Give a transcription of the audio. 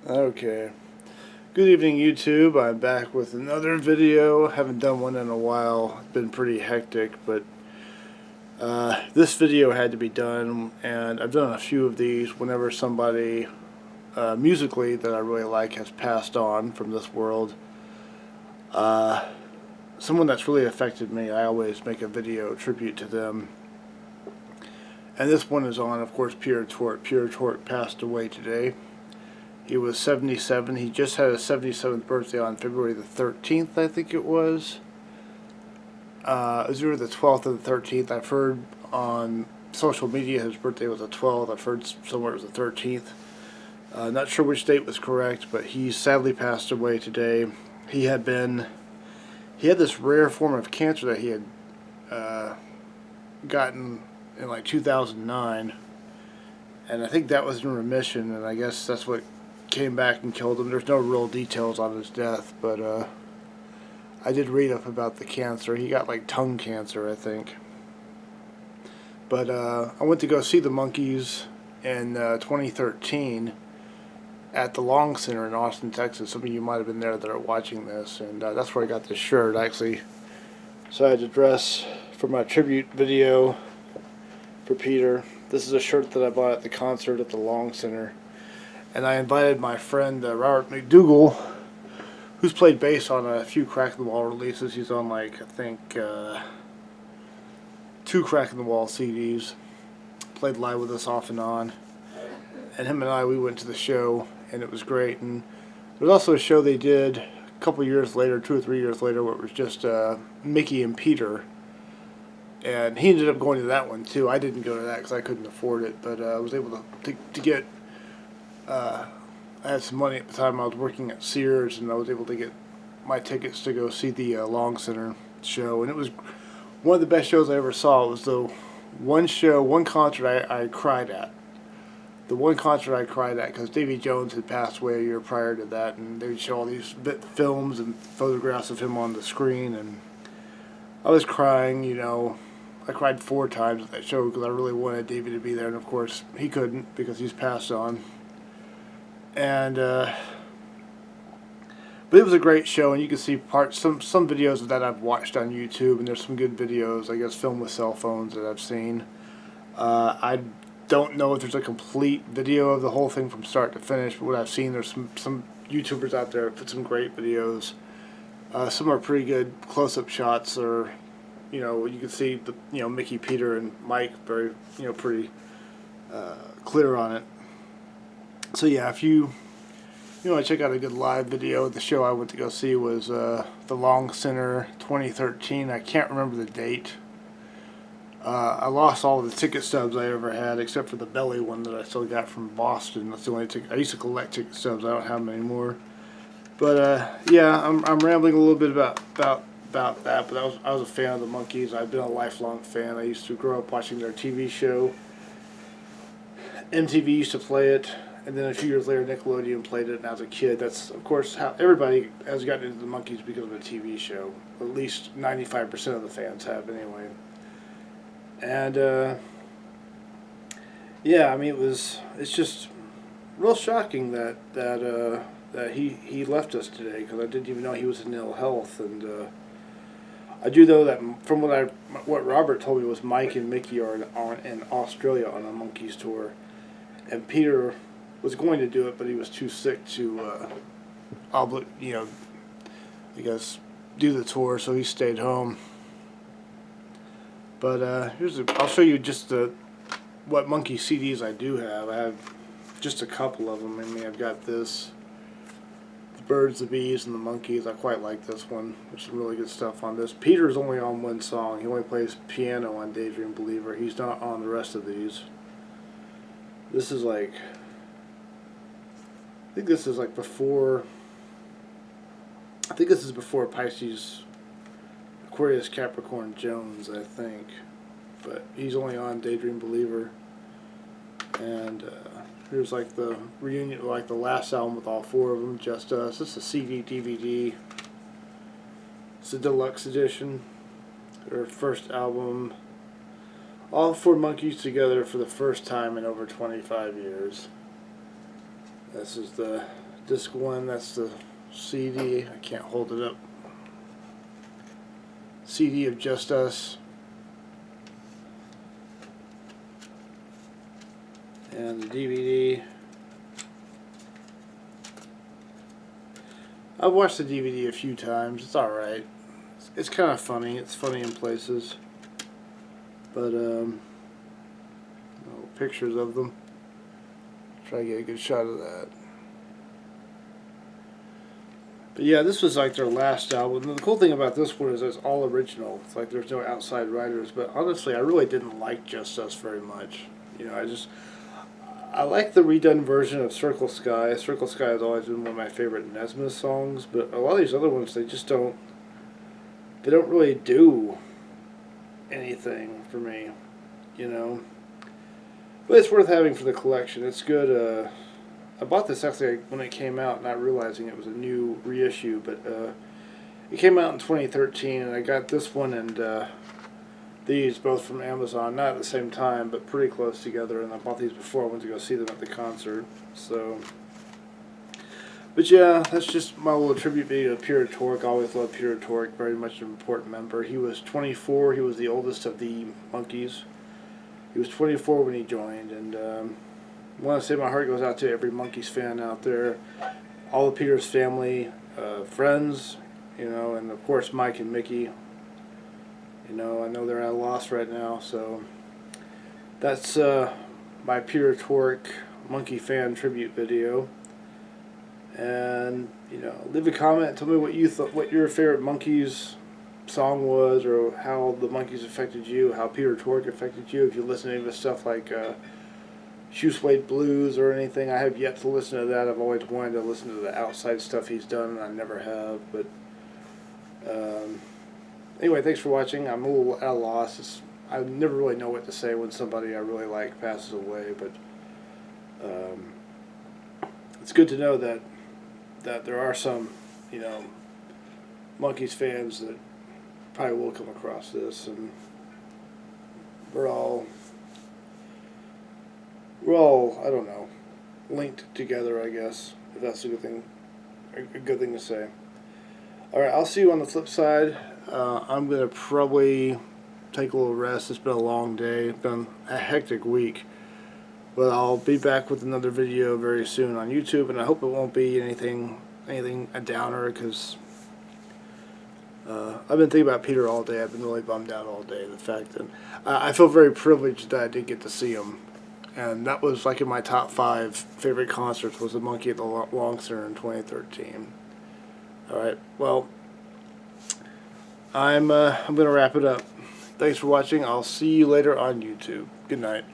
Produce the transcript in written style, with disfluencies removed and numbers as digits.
Okay. Good evening, YouTube. I'm back with another video. Haven't done one in a while. It's been pretty hectic, but this video had to be done, and I've done a few of these whenever somebody musically that I really like has passed on from this world. Someone that's really affected me, I always make a video tribute to them. And this one is on, of course, Pure Tork. Pure Tork passed away today. He was 77. He just had his 77th birthday on February the 13th, I think it was. It was either the 12th or the 13th. I've heard on social media his birthday was the 12th. I've heard somewhere it was the 13th. Not sure which date was correct, but he sadly passed away today. He had this rare form of cancer that he had gotten in like 2009. And I think that was in remission, and I guess that's what came back and killed him. There's no real details on his death, but I did read up about the cancer. He got like tongue cancer, I think. But I went to go see the Monkees in 2013 at the Long Center in Austin, Texas. Some of you might have been there that are watching this, and that's where I got this shirt. I actually decided to dress for my tribute video for Peter. This is a shirt that I bought at the concert at the Long Center. And I invited my friend Robert McDougall, who's played bass on a few Crack in the Wall releases. He's on like, I think, 2 Crack in the Wall CDs. Played live with us off and on. And him and I, we went to the show, and it was great. And there was also a show they did a couple years later, 2 or 3 years later, where it was just Mickey and Peter. And he ended up going to that one too. I didn't go to that because I couldn't afford it, but I was able to get. I had some money at the time. I was working at Sears, and I was able to get my tickets to go see the Long Center show. And it was one of the best shows I ever saw. It was the one concert I cried at. The one concert I cried at because Davy Jones had passed away a year prior to that, and they would show all these films and photographs of him on the screen, and I was crying, you know. I cried 4 times at that show because I really wanted Davey to be there, and of course he couldn't because he's passed on. And but it was a great show, and you can see some videos of that I've watched on YouTube, and there's some good videos, I guess, filmed with cell phones that I've seen. I don't know if there's a complete video of the whole thing from start to finish, but what I've seen, there's some YouTubers out there that put some great videos. Some are pretty good close-up shots, or you know, you can see the Mickey, Peter, and Mike very pretty clear on it. So yeah, if you want to check out a good live video, the show I went to go see was the Long Center 2013. I can't remember the date. I lost all the ticket stubs I ever had except for the belly one that I still got from Boston. That's the only ticket. I used to collect ticket stubs. I don't have them anymore. But yeah, I'm rambling a little bit about that. But I was a fan of the Monkees. I've been a lifelong fan. I used to grow up watching their TV show. MTV used to play it, and then a few years later Nickelodeon played it, and as a kid, that's of course how everybody has gotten into the Monkees because of a TV show. At least 95% of the fans have anyway. And yeah, I mean it's just real shocking that he left us today, because I didn't even know he was in ill health. And I do know that from what Robert told me was Mike and Mickey are in Australia on a Monkees tour, and Peter was going to do it, but he was too sick to I guess do the tour, so he stayed home. But I'll show you just what Monkees CDs I do have. I have just a couple of them. I mean, I've got this. Birds, the Bees, and the Monkees. I quite like this one. There's some really good stuff on this. Peter's only on one song. He only plays piano on Daydream Believer. He's not on the rest of these. This is like, I think this is like before, I think this is before Pisces, Aquarius, Capricorn, Jones, I think. But he's only on Daydream Believer. And here's like the reunion, like the last album with all 4 of them, Just Us. This is a CD, DVD. It's a deluxe edition. Their first album. All 4 Monkees together for the first time in over 25 years. This is the Disc 1, that's the CD. I can't hold it up. CD of Just Us. And the DVD. I've watched the DVD a few times. It's alright. It's kind of funny. It's funny in places. But, pictures of them. Try to get a good shot of that. But yeah, this was like their last album. And the cool thing about this one is it's all original. It's like there's no outside writers. But honestly, I really didn't like Just Us very much. You know, I like the redone version of Circle Sky. Circle Sky has always been one of my favorite Nesmith songs. But a lot of these other ones, they don't really do anything for me. You know. But it's worth having for the collection. It's good. I bought this actually when it came out, not realizing it was a new reissue, but it came out in 2013, and I got this one and these both from Amazon, not at the same time, but pretty close together, and I bought these before I went to go see them at the concert. So, but yeah, that's just my little tribute video to Peter Tork. I always loved Peter Tork, very much an important member. He was 24, he was the oldest of the Monkees. He was 24 when he joined, and I want to say my heart goes out to every Monkees fan out there, all of Peter's family, friends, you know, and of course Mike and Mickey. You know, I know they're at a loss right now, so that's my Peter Tork Monkee fan tribute video. And you know, leave a comment, tell me what you thought, what your favorite Monkees song was, or how the Monkees affected you, how Peter Tork affected you. If you listen to any of the stuff like Suede Blues or anything, I have yet to listen to that. I've always wanted to listen to the outside stuff he's done, and I never have. But anyway, thanks for watching. I'm a little at a loss. I never really know what to say when somebody I really like passes away, but it's good to know that there are some, you know, Monkees fans that probably will come across this, and we're all, I don't know, linked together, I guess, if that's a good thing to say. Alright, I'll see you on the flip side. I'm going to probably take a little rest. It's been a long day. It's been a hectic week. But I'll be back with another video very soon on YouTube, and I hope it won't be anything a downer, because I've been thinking about Peter all day. I've been really bummed out all day. The fact that I feel very privileged that I did get to see him. And that was like in my top 5 favorite concerts, was the Monkee at the Long Center in 2013. Alright, well, I'm going to wrap it up. Thanks for watching. I'll see you later on YouTube. Good night.